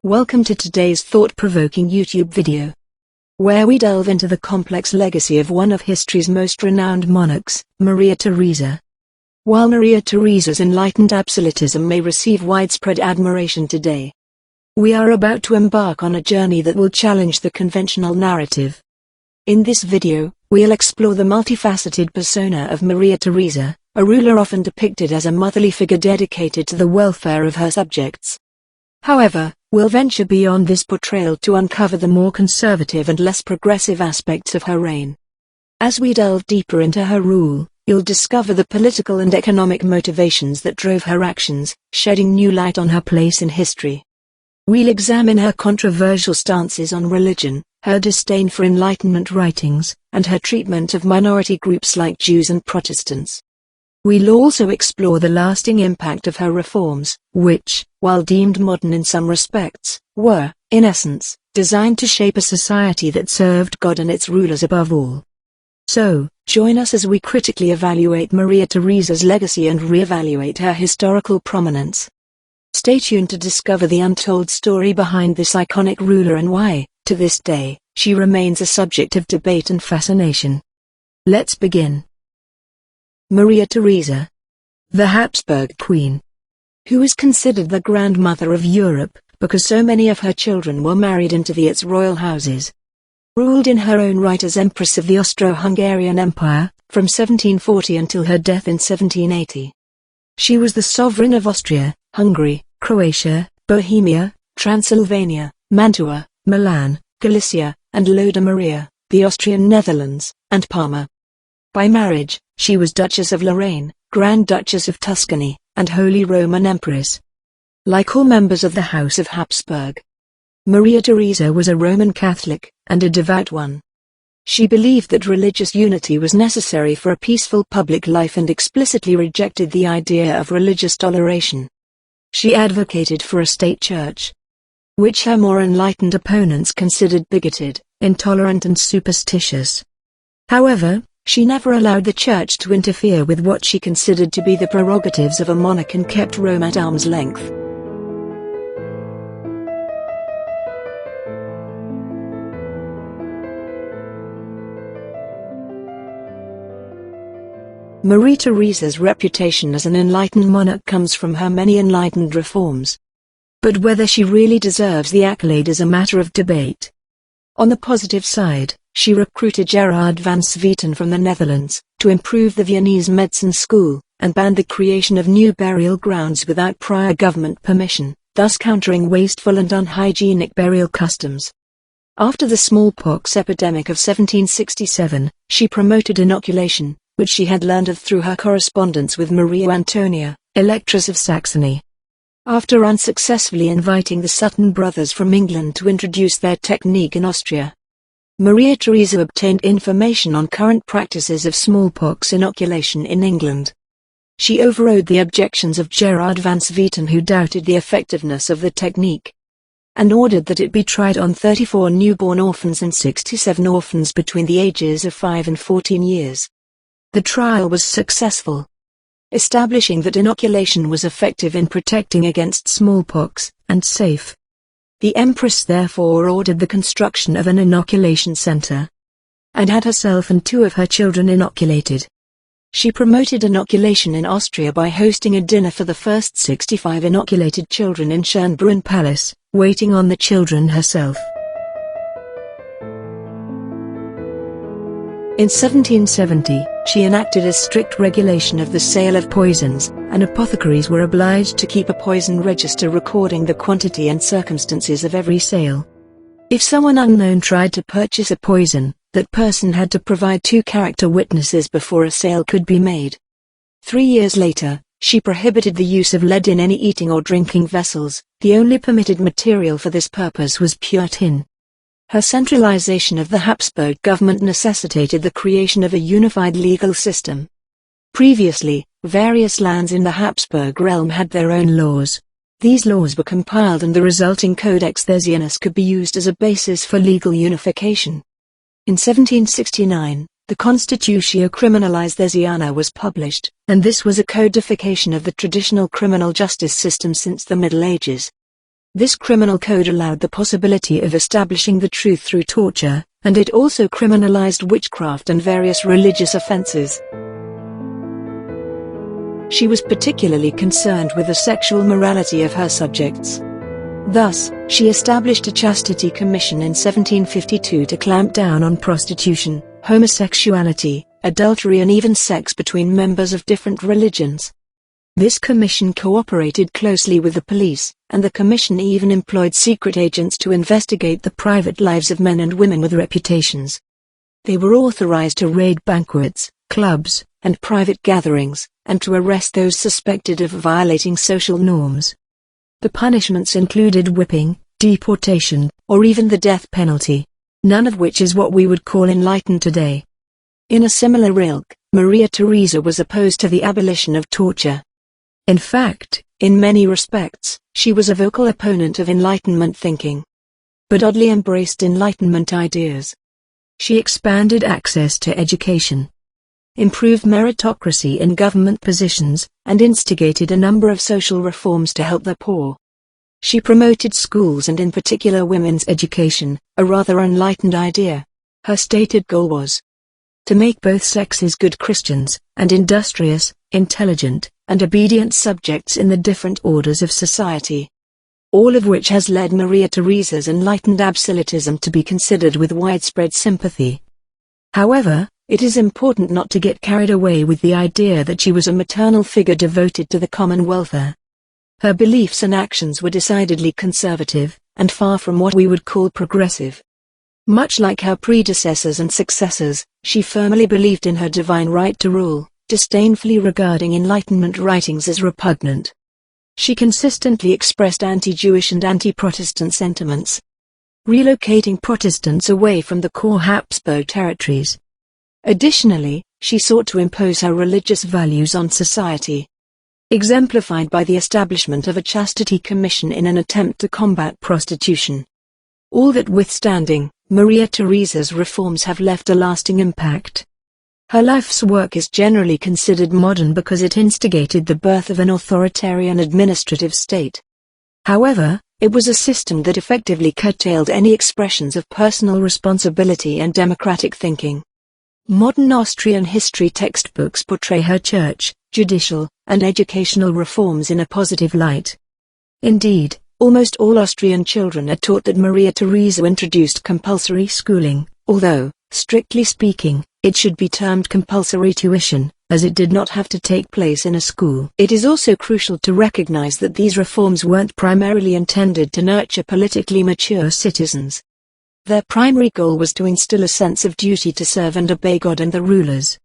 Welcome to today's thought-provoking YouTube video, where we delve into the complex legacy of one of history's most renowned monarchs, Maria Theresa. While Maria Theresa's enlightened absolutism may receive widespread admiration today, we are about to embark on a journey that will challenge the conventional narrative. In this video, we'll explore the multifaceted persona of Maria Theresa, a ruler often depicted as a motherly figure dedicated to the welfare of her subjects. However, we'll venture beyond this portrayal to uncover the more conservative and less progressive aspects of her reign. As we delve deeper into her rule, you'll discover the political and economic motivations that drove her actions, shedding new light on her place in history. We'll examine her controversial stances on religion, her disdain for Enlightenment writings, and her treatment of minority groups like Jews and Protestants. We'll also explore the lasting impact of her reforms, which, while deemed modern in some respects, were, in essence, designed to shape a society that served God and its rulers above all. So, join us as we critically evaluate Maria Theresa's legacy and re-evaluate her historical prominence. Stay tuned to discover the untold story behind this iconic ruler and why, to this day, she remains a subject of debate and fascination. Let's begin. Maria Theresa, the Habsburg Queen, who is considered the grandmother of Europe, because so many of her children were married into its royal houses, ruled in her own right as Empress of the Austro-Hungarian Empire, from 1740 until her death in 1780. She was the sovereign of Austria, Hungary, Croatia, Bohemia, Transylvania, Mantua, Milan, Galicia, and Lodomeria, the Austrian Netherlands, and Parma. By marriage, she was Duchess of Lorraine, Grand Duchess of Tuscany, and Holy Roman Empress. Like all members of the House of Habsburg, Maria Theresa was a Roman Catholic, and a devout one. She believed that religious unity was necessary for a peaceful public life and explicitly rejected the idea of religious toleration. She advocated for a state church, which her more enlightened opponents considered bigoted, intolerant and superstitious. However, she never allowed the church to interfere with what she considered to be the prerogatives of a monarch and kept Rome at arm's length. Maria Theresa's reputation as an enlightened monarch comes from her many enlightened reforms. But whether she really deserves the accolade is a matter of debate. On the positive side, she recruited Gerard van Swieten from the Netherlands, to improve the Viennese medicine school, and banned the creation of new burial grounds without prior government permission, thus countering wasteful and unhygienic burial customs. After the smallpox epidemic of 1767, she promoted inoculation, which she had learned of through her correspondence with Maria Antonia, Electress of Saxony. After unsuccessfully inviting the Sutton brothers from England to introduce their technique in Austria, Maria Theresa obtained information on current practices of smallpox inoculation in England. She overrode the objections of Gerard van Swieten, who doubted the effectiveness of the technique, and ordered that it be tried on 34 newborn orphans and 67 orphans between the ages of 5 and 14 years. The trial was successful, establishing that inoculation was effective in protecting against smallpox, and safe. The Empress therefore ordered the construction of an inoculation center, and had herself and 2 of her children inoculated. She promoted inoculation in Austria by hosting a dinner for the first 65 inoculated children in Schönbrunn Palace, waiting on the children herself. In 1770, she enacted a strict regulation of the sale of poisons, and apothecaries were obliged to keep a poison register recording the quantity and circumstances of every sale. If someone unknown tried to purchase a poison, that person had to provide 2 character witnesses before a sale could be made. 3 years later, she prohibited the use of lead in any eating or drinking vessels. The only permitted material for this purpose was pure tin. Her centralization of the Habsburg government necessitated the creation of a unified legal system. Previously, various lands in the Habsburg realm had their own laws. These laws were compiled and the resulting Codex Thesianus could be used as a basis for legal unification. In 1769, the Constitutio Criminalis Thesiana was published, and this was a codification of the traditional criminal justice system since the Middle Ages. This criminal code allowed the possibility of establishing the truth through torture, and it also criminalized witchcraft and various religious offenses. She was particularly concerned with the sexual morality of her subjects. Thus, she established a chastity commission in 1752 to clamp down on prostitution, homosexuality, adultery and even sex between members of different religions. This commission cooperated closely with the police, and the commission even employed secret agents to investigate the private lives of men and women with reputations. They were authorized to raid banquets, clubs, and private gatherings, and to arrest those suspected of violating social norms. The punishments included whipping, deportation, or even the death penalty, none of which is what we would call enlightened today. In a similar ilk, Maria Theresa was opposed to the abolition of torture. In fact, in many respects, she was a vocal opponent of Enlightenment thinking, but oddly embraced Enlightenment ideas. She expanded access to education, improved meritocracy in government positions, and instigated a number of social reforms to help the poor. She promoted schools and in particular women's education, a rather enlightened idea. Her stated goal was to make both sexes good Christians, and industrious, intelligent, and obedient subjects in the different orders of society. All of which has led Maria Theresa's enlightened absolutism to be considered with widespread sympathy. However, it is important not to get carried away with the idea that she was a maternal figure devoted to the common welfare. Her beliefs and actions were decidedly conservative, and far from what we would call progressive. Much like her predecessors and successors, she firmly believed in her divine right to rule, disdainfully regarding Enlightenment writings as repugnant. She consistently expressed anti-Jewish and anti-Protestant sentiments, relocating Protestants away from the core Habsburg territories. Additionally, she sought to impose her religious values on society, exemplified by the establishment of a chastity commission in an attempt to combat prostitution. All that withstanding, Maria Theresa's reforms have left a lasting impact. Her life's work is generally considered modern because it instigated the birth of an authoritarian administrative state. However, it was a system that effectively curtailed any expressions of personal responsibility and democratic thinking. Modern Austrian history textbooks portray her church, judicial, and educational reforms in a positive light. Indeed, almost all Austrian children are taught that Maria Theresa introduced compulsory schooling, although, strictly speaking, it should be termed compulsory tuition, as it did not have to take place in a school. It is also crucial to recognize that these reforms weren't primarily intended to nurture politically mature citizens. Their primary goal was to instill a sense of duty to serve and obey God and the rulers.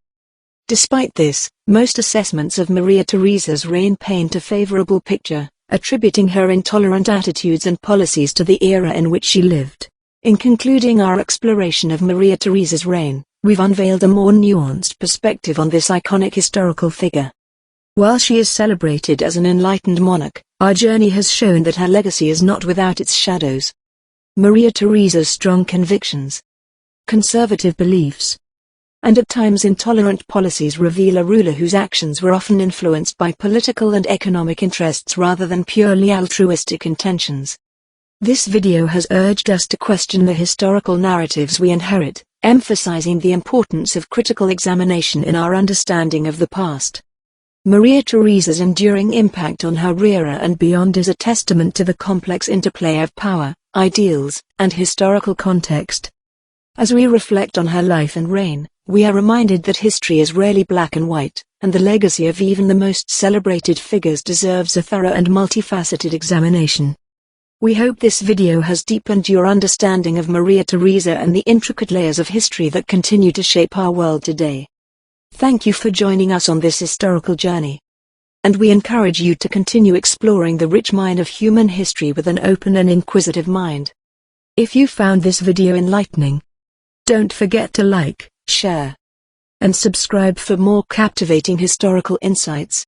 Despite this, most assessments of Maria Theresa's reign paint a favorable picture, attributing her intolerant attitudes and policies to the era in which she lived. In concluding our exploration of Maria Theresa's reign, we've unveiled a more nuanced perspective on this iconic historical figure. While she is celebrated as an enlightened monarch, our journey has shown that her legacy is not without its shadows. Maria Theresa's strong convictions, conservative beliefs, and at times intolerant policies reveal a ruler whose actions were often influenced by political and economic interests rather than purely altruistic intentions. This video has urged us to question the historical narratives we inherit, emphasizing the importance of critical examination in our understanding of the past. Maria Theresa's enduring impact on her era and beyond is a testament to the complex interplay of power, ideals, and historical context. As we reflect on her life and reign, we are reminded that history is rarely black and white, and the legacy of even the most celebrated figures deserves a thorough and multifaceted examination. We hope this video has deepened your understanding of Maria Theresa and the intricate layers of history that continue to shape our world today. Thank you for joining us on this historical journey. And we encourage you to continue exploring the rich mine of human history with an open and inquisitive mind. If you found this video enlightening, don't forget to like, share, and subscribe for more captivating historical insights.